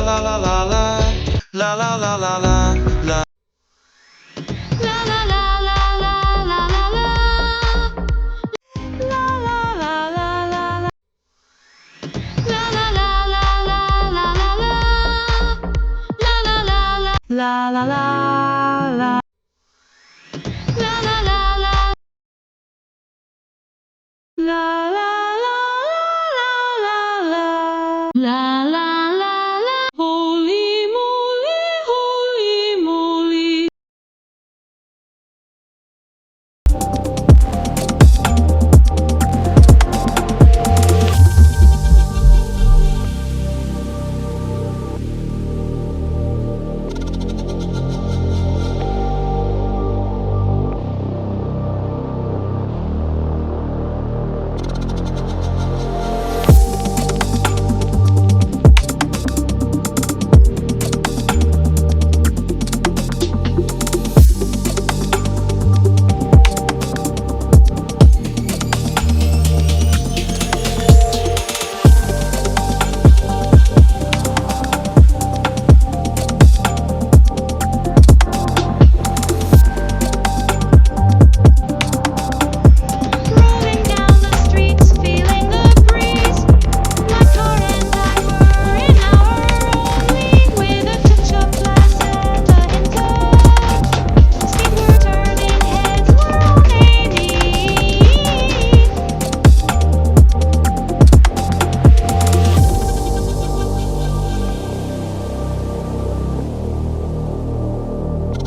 la la la la la la la la la la. La la la la la la la la. La la la la la la. La la la la la la la la. La la la la la la la.